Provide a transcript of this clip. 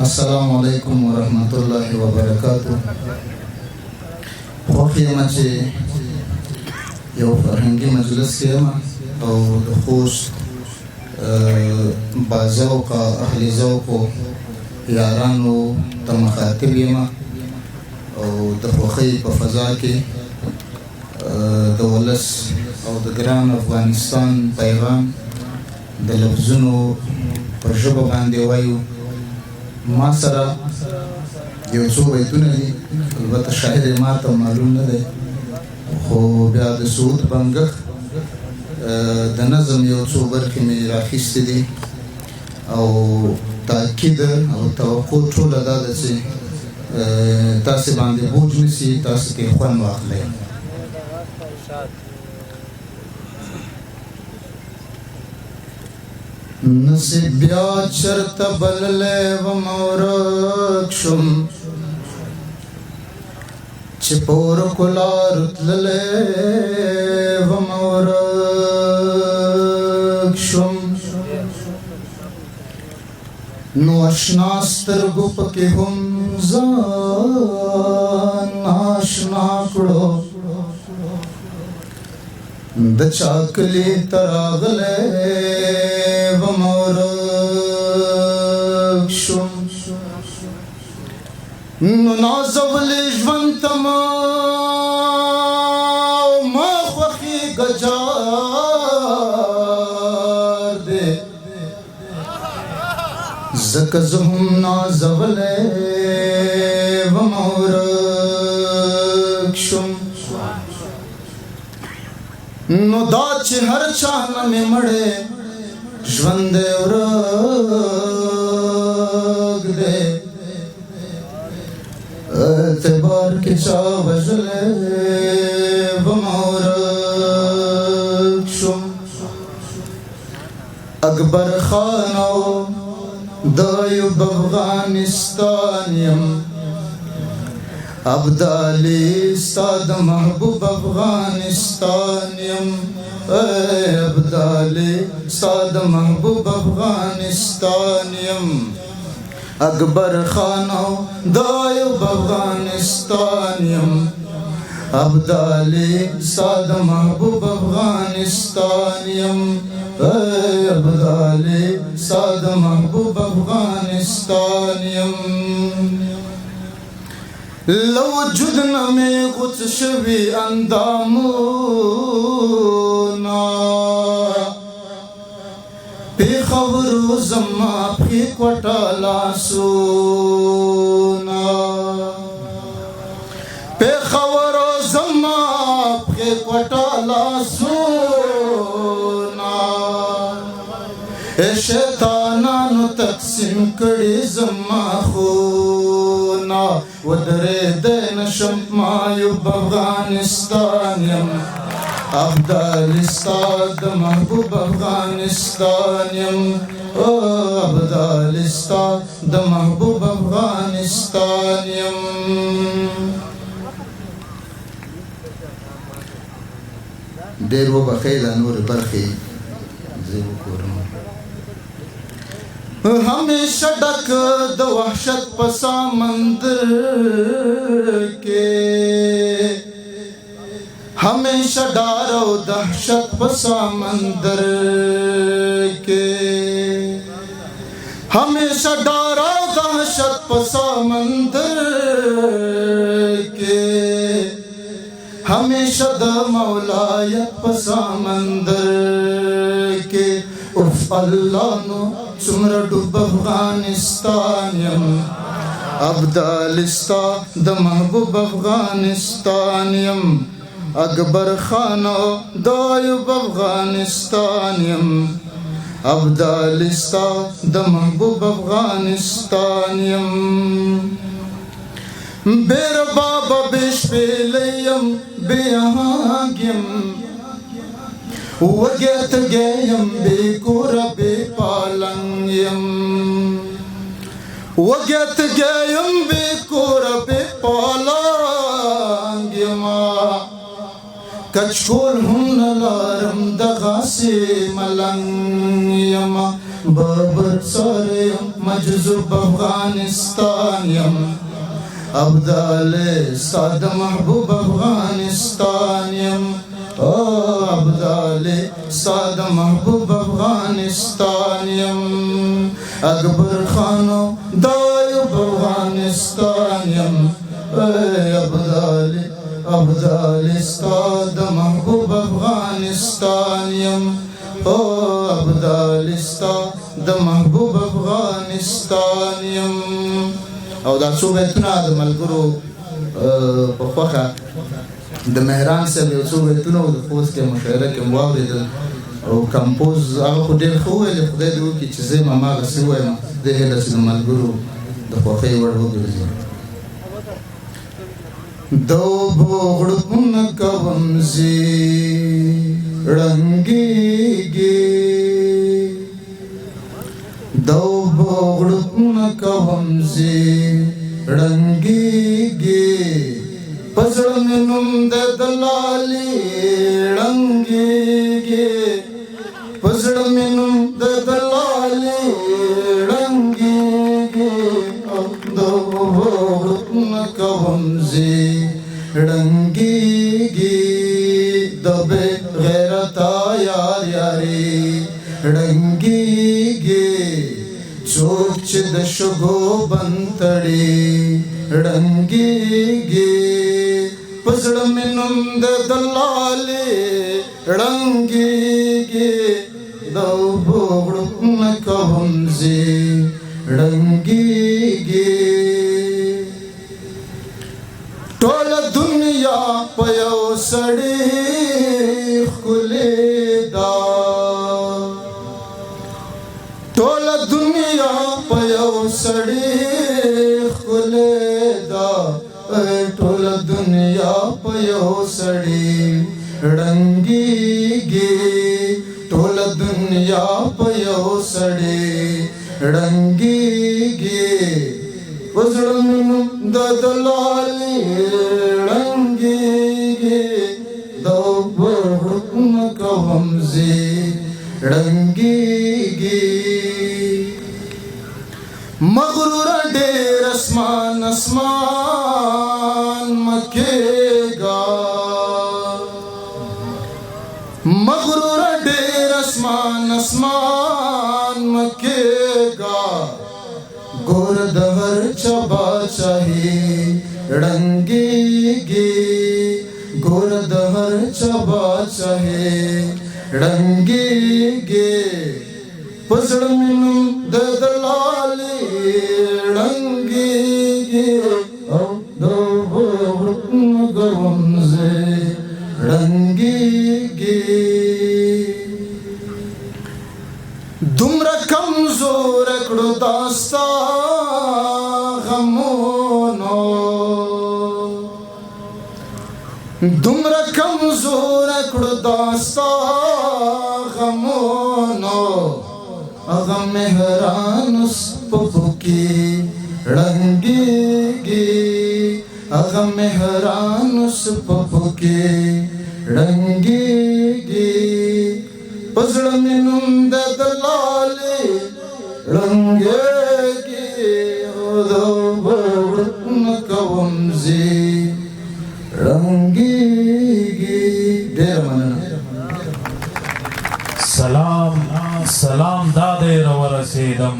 السلام علیکم ورحمت الله وبرکاتو. خوښ یم چې یو فرهنګي مجلس کې یم او د خوست باذوقه اهل ذوقو یارانو ته مخاطب یم او د خوښۍ په فضا کې د ولس او د ګران افغانستان پیغام د لفظونو په ژبه باندې وایو. ما سره یو څو بیتونه دي، البته شاعر ما ته معلوم نه دی، خو بیا د سعود بنګښ د نظم یو څو برخې مې راخیستې دي او تاکید او توقع ټوله دا ده چې تاسې باندې بوج نسي، تاسې کې خوند واخلئ. نصیب بیا چرته بللی وم ورک شم، چې په ورکو لارو تللی وم ورک شم. نو اشنا سترګو پکې هم ځان آشنا کړو، د چاکلی تراغلی وم ورک شم. نو نازولی ژوند ته ما خوښېږه جار دی، ځکه زه هم نازولی وم ورک شم. نو دا چې هر چا نه مې مړی ژوند دی ورک دی، اعتبار کې چا وژلی وم ورک شم. اکبر خان او د ایوب افغانستان یم، ابدالي ستا د محبوب افغانستان یم، ابدالي ستا د محبوب افغانستان یم. اکبر خان او د ایوب افغانستان یم، ابدالي ستا د محبوب افغانستان یم، ابدالي ستا د محبوب افغانستان یم. لو وجود نمی غوڅ شوي اندامونه، پېښور زما پښې کوټه لاسونه، پېښور زما پښې کوټه لاسونه، شیطانانو تقسیم کړي زما خونه، ودرېدی نشم معیوب افغانستان یم، ابدالي ستا د محبوب افغانستان یم، ابدالي ستا د محبوب افغانستان یم. ډېر وبښئ دا نورې برخې زه وګورم. همیشه ډک د وحشت په سمندر کې، همیشه ډار او دهشت په سمندر کې، همیشه ډار او دهشت په سمندر کې، همیشه د مولایت په سمندر کې. اف الله نو څومره ډوب افغانستان یم، ابدالي ستا د محبوب افغانستان یم، اکبر خان او د ایوب افغانستان یم، ابدالي ستا د محبوب افغانستان یم. بیر بابا بې شپېلی یم، بې آهنګ یم، وږی تږی یم، بې کوره بې پالنګ یم، وږی تږی یم، بې کوره بې پالنګ یمه، کچکول هم نه لرم دغسې ملنګ یمه، بابر ساریم مجذوب افغانستان یم ابدال استاد محبوب افغانستان یم ابدال استاد محبوب افغانستان یم اکبر خانو دایب افغانستان یم ابدال استاد محبوب افغانستان یم ابدال استاد محبوب افغانستان یم. او دا څو بیتونه د ملګرو په خوښه د مهران صاحب یو څو بیتونه د خوست کې مشاعره کې مو واورېدل او کمپوز هغه خو ډېر ښه وویل خدای دې وکړي چې زه یې هماغسې ووایم دې هیله چې د ملګرو د خوښۍ وړ وګرځي. د اوبو غړپونه کوم زی ړنګېږي د اوبو غړپونه کوم زی ړنګېږي په زړه مې نوم د دلالي ړنګېږي په زړه مې نوم د دلالي ړنګېږي د اوبو غړپونه کوم زی ړنګېږي د بې غیرته یار یاري ړنګېږي څوک چې د شګو بند تړي ړنګېږي په زړه مې نوم د دلالي ړنګېږي د اوبو غړپونه کوم زی ړنګېږي ټوله دنیا په یو سړي ښکلې ده ټوله دنیا په یو سړي ښکلې ده ټوله دنیا په یو سړي ړنګېږي ټوله دنیا په یو سړي ړنګېږي په زړه مې نوم د دلالي ړنګېږي د اوبو غړپونه کوم زی ړنګېږي مغروره ډېر اسمان اسمان مکېږه مغروره ډېر اسمان اسمان مکېږه ګور د هر چا باچاهي ړنګېږي ګور د هر چا باچاهي ړنګېږي په زړه مې نوم د دلالي ړنګېږي او د اوبو غړپونه کوم زی ړنګېږي دومره کمزوره کړو دا ستا غمونو دومره کمزوره کړو دا ستا غمونو هغه مهران سپپو کې ړنګېږي هغه مهران سپپو کې ړنګېږي په زړه مې نوم د دلالي ړنګېږي د اوبو غړپونه کوم زی ړنګېږي. ډېره مننه. سلام سلام دا دې راورسېدم